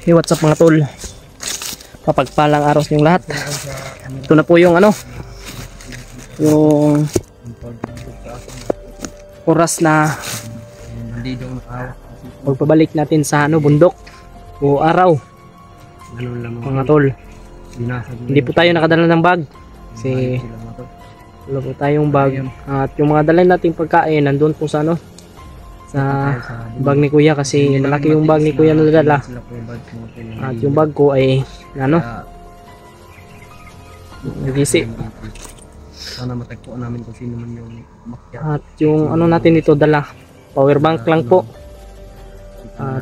Hey, what's up mga tol? Kapagpalang araw sa inyong lahat. Ito na po yung yung oras na pagpabalik natin sa bundok o araw. Mga tol, hindi po tayo nakadala ng bag kasi wala po tayong bag, at yung mga dala nating pagkain nandun po sa sa bag ni kuya kasi malaki yung bag ni kuya na nadala, at yung bag ko ay nagisi. Sana matagpuan namin kung sino man yung umakyat. At yung natin dito dala, power bank lang po,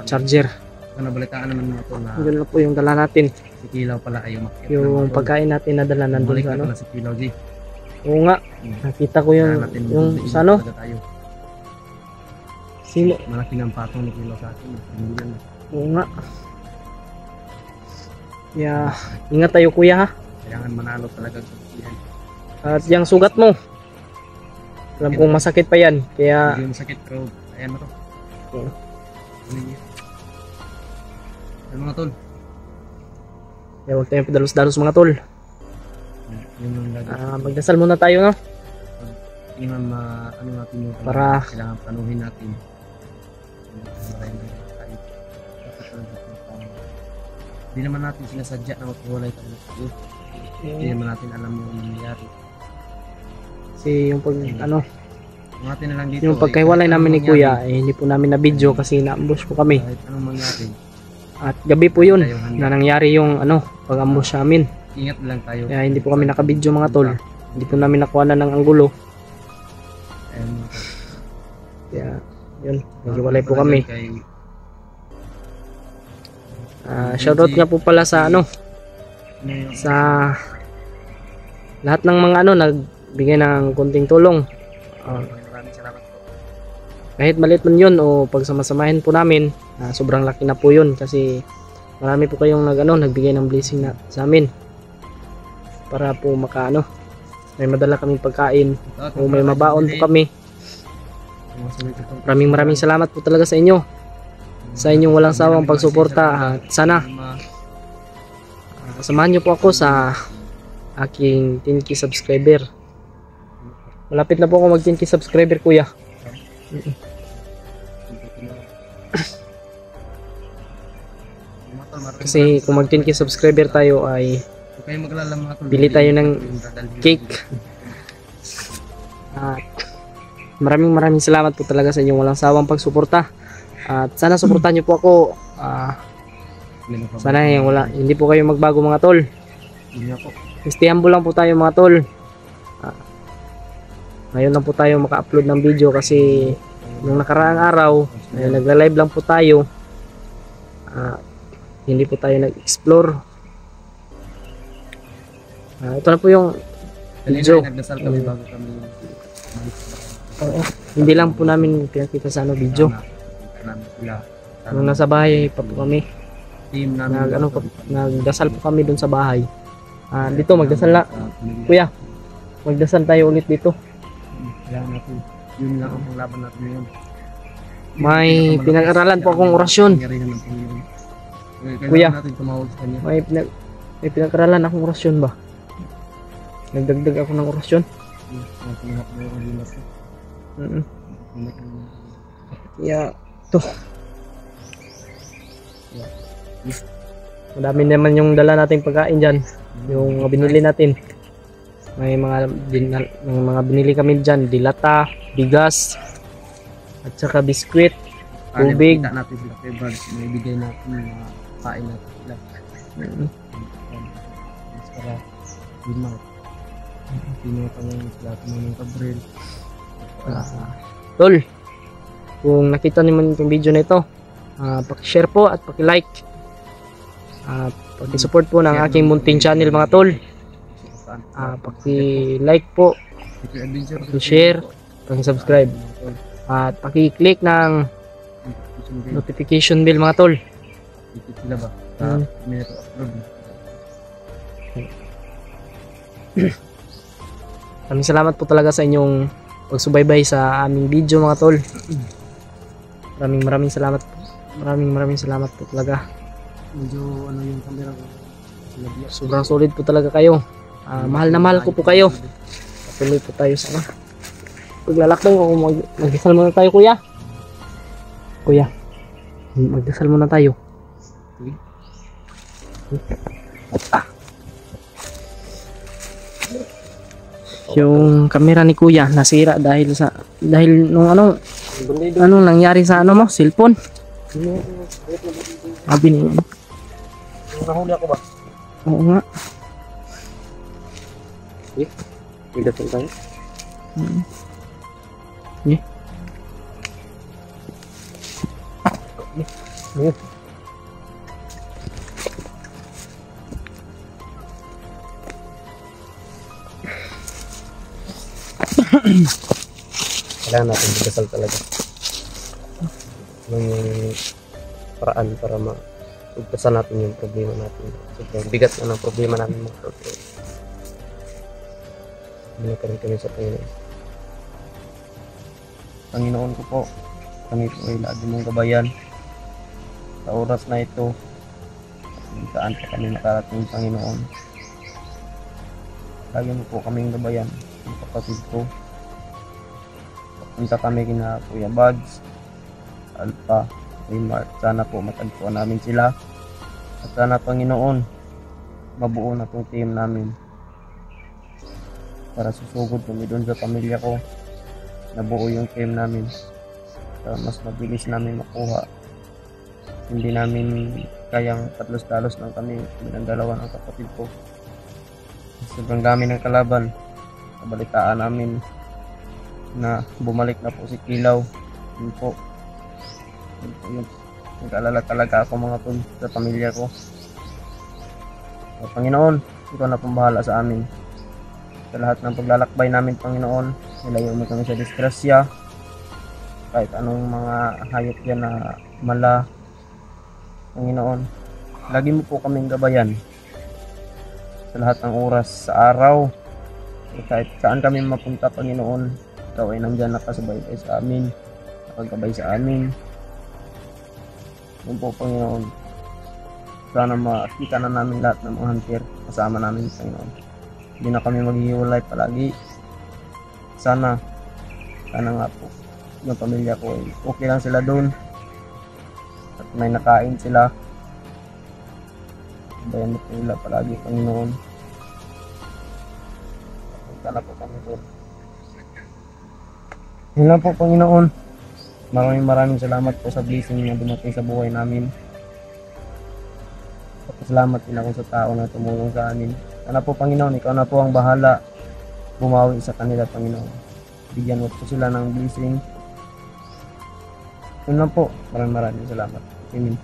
charger. Sana balitaan naman mga to na Ganun po yung dala natin. si Kilaw pala ay umakyat. Yung pagkain natin na dala nandun Balik sa na pala si Kilaw, G. Oo nga, nakita ko yung sa sino. Malaki ng patong ni Kilaw sa atin. Hindi yan. Oo nga. Yeah, ingat tayo kuya ha. Kailangan manalo talaga sa yan. At yung sugat mo, alam kong masakit pa yan, kaya Hindi yung sakit pero ayan mo to. Ano mga tol? kaya huwag tayong padalos-dalos mga tol. Yun yung lagi. Magdasal muna tayo Hindi man ano natin yung Para- kailangan panuhin natin. Hindi naman natin sinasadya na maghiwalay tayo. Hindi naman natin alam yung nangyayari. Kasi yung Yung atin na lang dito, yung pagkahiwalay namin ni kuya hindi po namin na video kasi na-ambush po kami, kahit anong mangyari, at gabi po yun tayong handa. na nangyari yung pag-ambush namin, Ingat lang tayo. kaya hindi po kami nakabidyo mga tol, hindi po namin nakuha na ng anggulo, And, kaya yun, naghiwalay po kami. Shoutout nga po pala sa sa lahat ng mga nagbigay ng konting tulong. maraming salamat po. Kahit maliit man yun o pagsamasamahin po namin, sobrang laki na po yun kasi marami po kayong nagbigay ng blessing na sa amin para po may madala kaming pagkain o may mabaon po kami. Maraming salamat po talaga sa inyo, sa inyong walang sawang pagsuporta, at sana samahan nyo po ako sa aking 10k subscriber. Malapit na po ako mag 10k subscriber kuya. Kasi kung mag 10k subscriber tayo ay Huwag kayong maglala mga tol. bili tayo ng cake. At maraming salamat po talaga sa inyong walang sawang pagsuporta, at sana suportahan nyo po ako. Sana hindi po kayo magbago mga tol. Stay humble lang po tayo mga tol. Ngayon lang po tayo maka-upload ng video kasi nung nakaraang araw ay nagla-live lang po tayo. Hindi po tayo nag-explore. Ito na po yung video. Nagdasal kami bago kami. Oo, hindi lang po namin pinakita sa video. Nung nasa bahay pa po kami, Team namin. nagdasal po kami dun sa bahay. Dito magdasal na. Kuya, magdasal tayo ulit dito. Kailangan natin. Yun lang ang laban natin ngayon. May pinag-aralan po akong orasyon. Kuya, natin tumawag sa kanya. may pinag-aralan akong orasyon ba? Nagdagdag ako ng orasyon. Yeah, to. Madami naman yung dala nating pagkain dyan. Yung mga binili natin. May mga binili kami dyan. Dilata, bigas, at saka biskwit, tubig. Kita natin sila favor. May bigay natin mga kain natin sila. Para limang. Pinutang yung sila ng kabril. Tol, kung nakita niyo itong video na ito, paki-share po at paki-like. Paki-support po ng aking munting channel mga tol. Paki-like po, paki-share, paki-subscribe, at paki-click ng notification bell mga tol. Sila ba? Minute upload. Maraming salamat po talaga sa inyong pagsubaybay sa aming video mga tol. Maraming salamat po talaga. medyo ano yung camera ko. Sinabiyak. Sobrang solid po talaga kayo. Mahal na mahal ko po kayo. Patuloy po tayo sa paglalakbay. Magdasal muna tayo, kuya. Kuya, magdasal muna tayo. Sige. Yung camera ni kuya nasira dahil nung anong nangyari sa ano mo, cellphone. Sabi niya. Nahuli ako ba? Oo nga. Magdasal tayo. Yeah. Kailangan natin magdasal talaga. Yung paraan para maugtasan natin yung problema natin. Sobrang bigat na ng problema natin mga tol. Hindi ka rin kami sa Panginoon. Panginoon ko po, kami po ay lagi mong gabayan sa oras na ito. Kung saan pa kami nakarating, Panginoon. Lagi mo po kaming gabayan, ang kapatid ko. Punta kami kina Kuya Buds, Alpha, Mark. Sana po matagpuan namin sila. At sana, Panginoon, mabuo na itong team namin. Para susugod kami doon sa pamilya ko. Nabuo yung team namin. Para mas mabilis namin makuha. Hindi namin kayang tatlos-talos lang kami ng dalawa ng kapatid ko. Sobrang dami ng kalaban. Nabalitaan namin na bumalik na po si Kilaw. Yun po. Nag-alala talaga ako mga tol sa pamilya ko. Panginoon, ikaw na pong bahala sa amin. Sa lahat ng paglalakbay namin, Panginoon, nilayo mo kami sa disgrasya. Kahit anong mga hayop yan na mala, Panginoon, lagi mo po kaming gabayan sa lahat ng oras sa araw. Kahit saan kami mapunta, Panginoon, ikaw ay nandyan nakasabay sa amin, nakagabay sa amin. Yun po, Panginoon. Sana makita na namin lahat ng mga hunter kasama namin, Panginoon. Hindi na kami maghihiwalay palagi. Sana nga po yung pamilya ko ay okay lang sila doon at may nakain sila. Bayan mo po nila palagi, Panginoon. Sana po kami doon. Yun lang po, Panginoon. Maraming salamat po sa blessing na dumating sa buhay namin. Salamat din ako sa tao na tumulong sa amin. Sana po, Panginoon, ikaw na po ang bahala bumawi sa kanila, Panginoon. Bigyan mo po sila ng blessing. Yun lang po. Maraming salamat. Amen.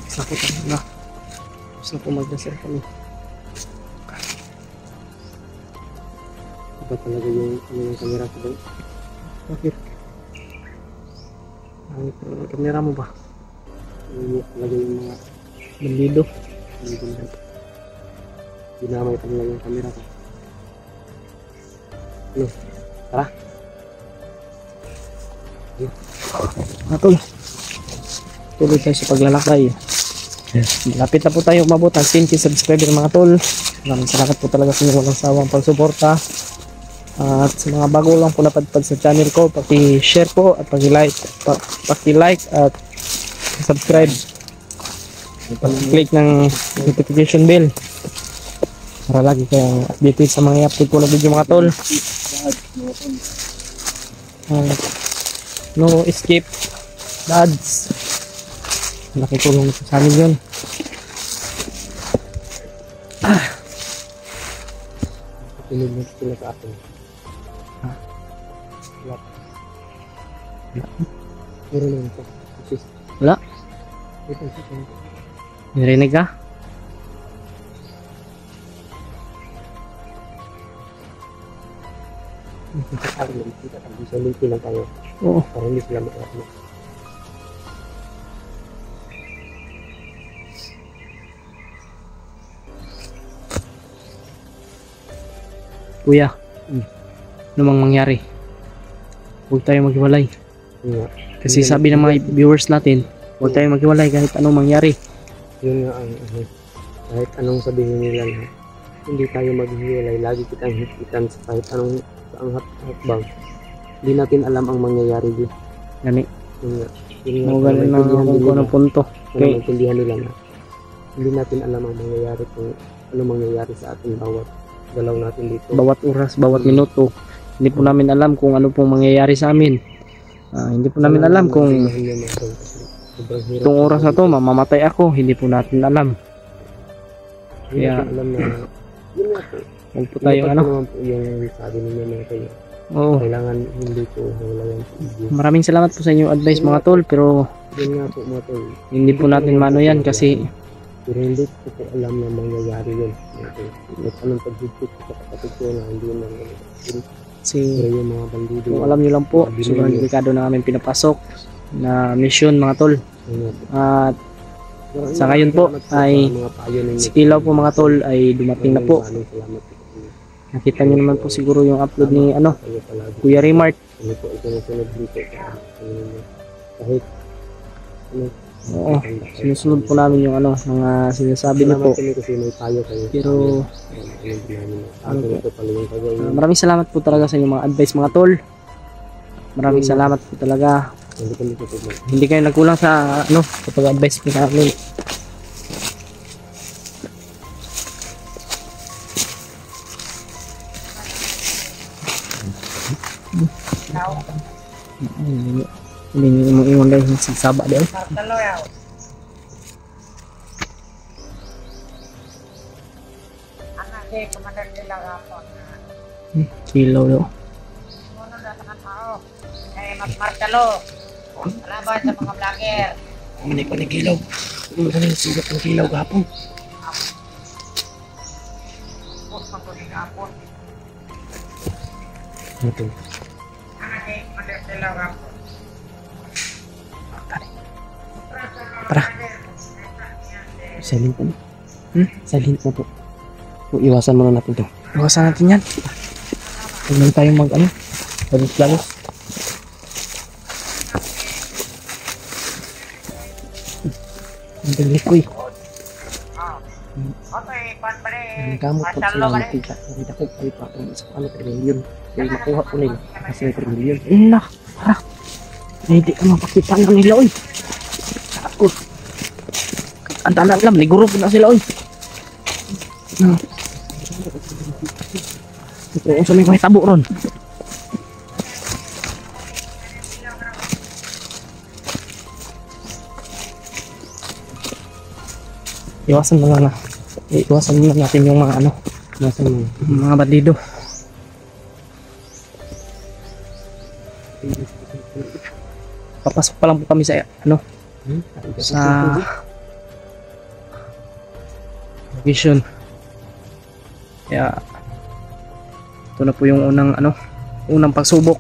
Sakot na. Gusto ko magdasal kami. Iba talaga yung kamera ko ba? Bakit? Ang kamera mo ba? Iba talaga yung mga bandido. Dinamay pa nila yung kamera ko. Ano? Tara. Tol. Tuloy tayo sa paglalakbay. Lapit na po tayo umabot ang 10 subscriber mga tol. Maraming salamat po talaga sa inyong walang sawang pagsuporta. At sa mga bago lang po napadpad sa channel ko, paki-share po at paki-like at subscribe. Paki-click ng notification bell para lagi kayong updated sa mga i-upload ko na video mga tol. No escape dads. Nakitulong sa amin yun. Pinili sila sa atin. Meron lang ito. Wala? Ito. Narinig ka? Kita tayo sa liti lang tayo. Oo. Para hindi sila makakasama. Kuya, ano mang mangyari? huwag tayo maghiwalay. Yun nga. Kasi sabi ng mga viewers natin, huwag tayo maghiwalay kahit anong mangyari. Yun nga ang kahit anong sabihin nila na hindi tayo maghiwalay, lagi kitang hikitan sa kahit anong hakbang. Hindi natin alam ang mangyayari dito. Gani. Yun nga. Yun nga. Mga ganun na kung anong punto. Kaya maintindihan nila na hindi natin alam ang mangyayari kung ano mangyayari sa ating bawat galaw natin dito. Bawat oras, bawat minuto. Hindi po namin alam kung ano pong mangyayari sa amin. Hindi po namin alam kung itong oras na to mamamatay ako. Hindi po natin alam. Kaya alam na yun nga po. huwag po tayo ano. Naman po yung sabi ninyo mga kayo. Oo. Kailangan hindi po hulayan sa video. Maraming salamat po sa inyong advice mga tol, pero Yun nga po mga tol. hindi po natin mano yan kasi Pero hindi ko po alam na mangyayari yun. Anong paghigpit sa kapatid ko na hindi na kasi pero yung mga bandido. kung alam nyo lang po, sobrang delikado na namin pinapasok na mission mga tol. At sa ngayon po ay si Kilaw po mga tol ay dumating na po. Nakita nyo naman po siguro yung upload ni Kuya Raymart. Kahit Oo, sinusunod po namin yung mga sinasabi niyo po. Pero maraming salamat po talaga sa inyong mga advice mga tol. Maraming salamat po talaga. Hindi kayo nagkulang sa kapag advice po namin. Hindi nyo mo guys yung sisaba din. Kilaw daw. Marcelo, laban sa mga vlogger. Hindi pa ni Kilaw. Hindi pa rin sigat ng Kilaw gapon. Ito. Tara. Silent na. Silent na po. Iwasan muna natin to. Iwasan natin yan. Huwag lang tayong balis-balis. Ang dali ko eh. Nagkamot po sila nakita. Nakita ko ay pa kung isa pa per million. Kaya makuha ko nila. Kasi may per million. Inak! Tara! Hindi ka mapakita ng nila oy. Takot. Ang tanda alam, niguro po na sila oy. Ito yung suming may tabo ron. Iwasan mo na. Iwasan muna natin yung mga mga bandido. Papasok pa lang po kami sa sa vision. Kaya ito na po yung unang pagsubok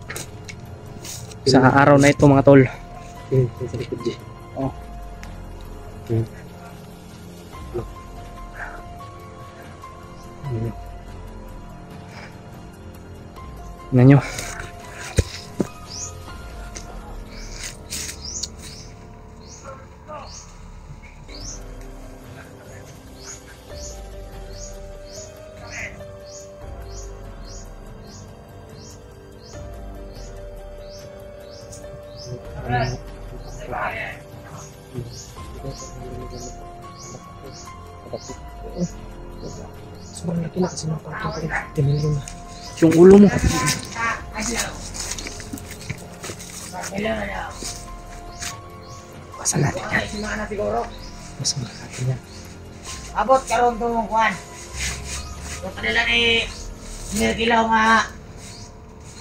sa araw na ito mga tol. Oh. Tingnan nyo. Sobrang laki na kasi ng parking pa rin. 10 million na. Yung ulo mo. Basan natin yan. Basan natin yan. Abot karon tong kuan. So kanila ni Kilaw nga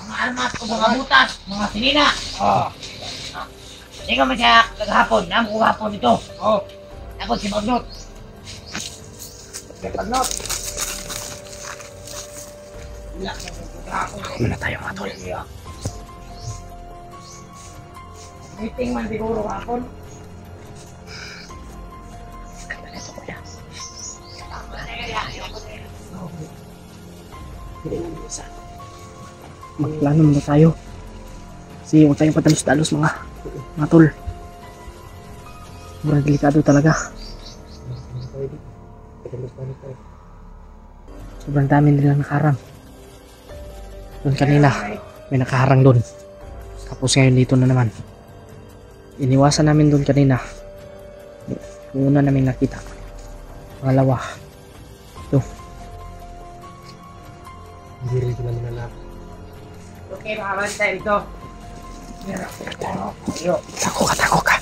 mga armas o mga butas, mga sinina. Oh. Hindi ka masya kaghapon, nang kughapon ito. Oh. Ako si Magnot. Magnot. Muna tayo mga tol. Meeting man siguro kahapon. Ganda nito kuya. Magplano muna tayo. Kasi huwag tayong padalos-dalos mga tol. Sobrang delikado talaga. Sobrang dami nila nakaharang. Doon kanina, may nakaharang doon. Tapos ngayon dito na naman. Iniwasan namin doon kanina. Yung una namin nakita. Pangalawa. Ito. Hindi rin sila mananap. Okay, makabantay ito. Tako ka.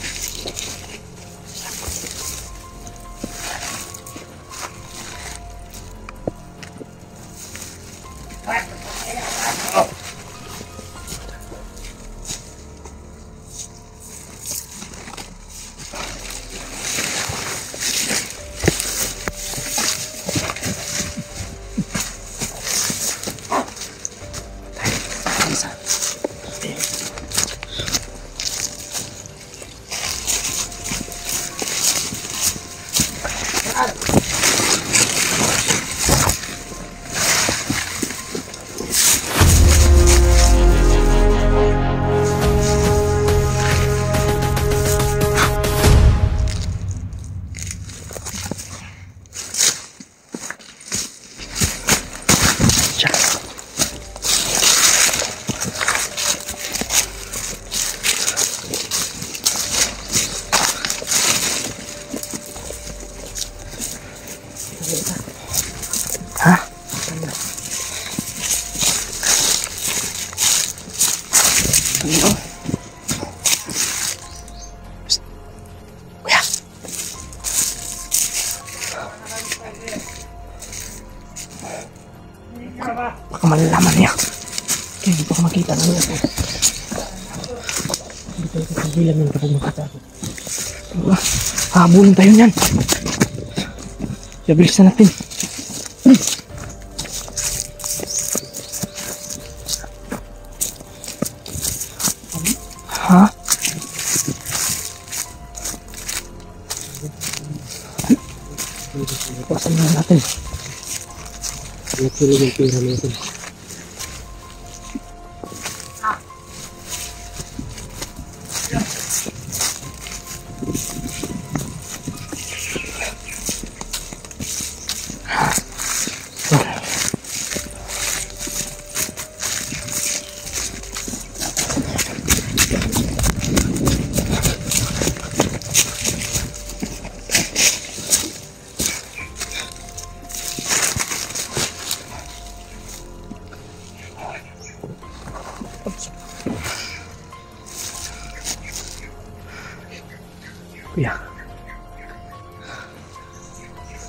Ha? Ano? Kuya. Baka malalaman niya. Kaya hindi ko makita na niya. Hindi tayo kapagilan ng kapag makita ako. Habulin tayo niyan. Kaya bilisan natin. Ha? Iwasan na natin. Natulog yung pera natin. Kuya.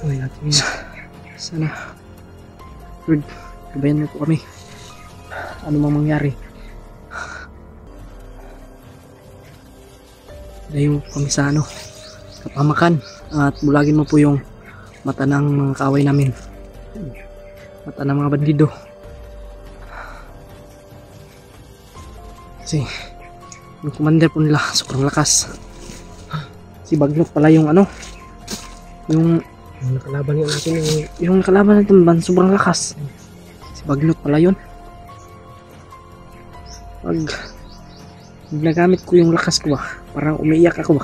Uy, natin. Sana. Lord, gabayan mo po kami. Ano mang mangyari. Layo po kami sa kapamakan. At bulagin mo po yung mata ng mga kaaway namin. Mata ng mga bandido. Kasi yung commander po nila sobrang lakas. Si Bagnot pala yung yung Nakalaban niya natin yung nakalaban natin ban sobrang lakas. Si Bagnot pala yun. Pag nagamit ko yung lakas ko parang umiiyak ako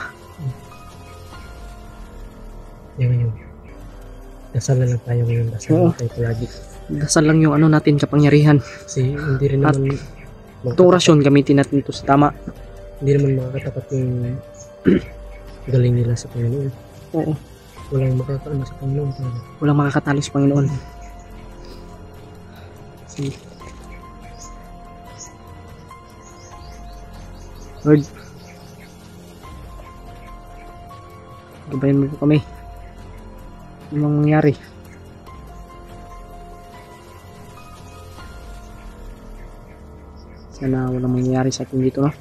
Yun. Dasal na lang tayo ngayon. Dasal Oo. na tayo palagi. Dasal lang yung natin kapangyarihan. Kasi hindi rin At naman itong orasyon gamitin natin ito sa tama. hindi naman makakatapat yung galing nila sa Panginoon. Oo. Walang makakaano sa Panginoon talaga. Walang makakatalo sa Panginoon. Sige. Lord, gabayan mo po kami. Ano mang mangyari? Sana walang mangyari sa atin dito, no?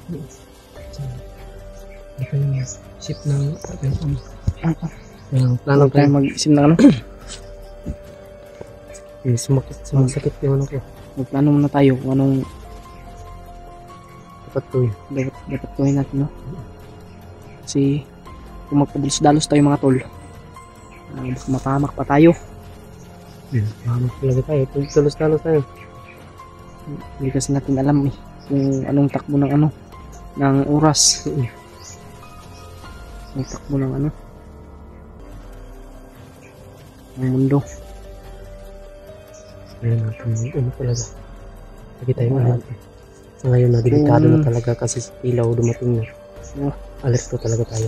Hindi kayo isip ng Plano plano tayo tayo. mag-isip ng Sumasakit yung ko. Magplano muna tayo kung anong Dapat to yun. dapat gawin natin, no? Kasi kung magpadalos-dalos tayo mga tol, baka mapahamak pa tayo. Mahamag talaga tayo. Tulos-talos tayo. Hindi kasi natin alam kung anong takbo ng ng oras. Ang takbo ng ano, ng mundo. Ayun natin, ano talaga. Lagi tayo natin. Sa ngayon na delikado na talaga kasi sa ilaw dumating na. Alerto talaga tayo.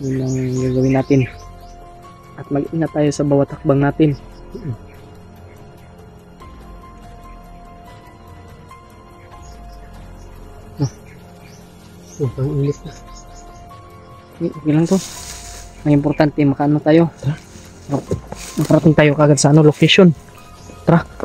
Yun ang gagawin natin. At mag-ingat tayo sa bawat hakbang natin. Sobrang init na. Okay lang to. Ang importante, makaano tayo. Makarating tayo kagad sa ano, location. Tara.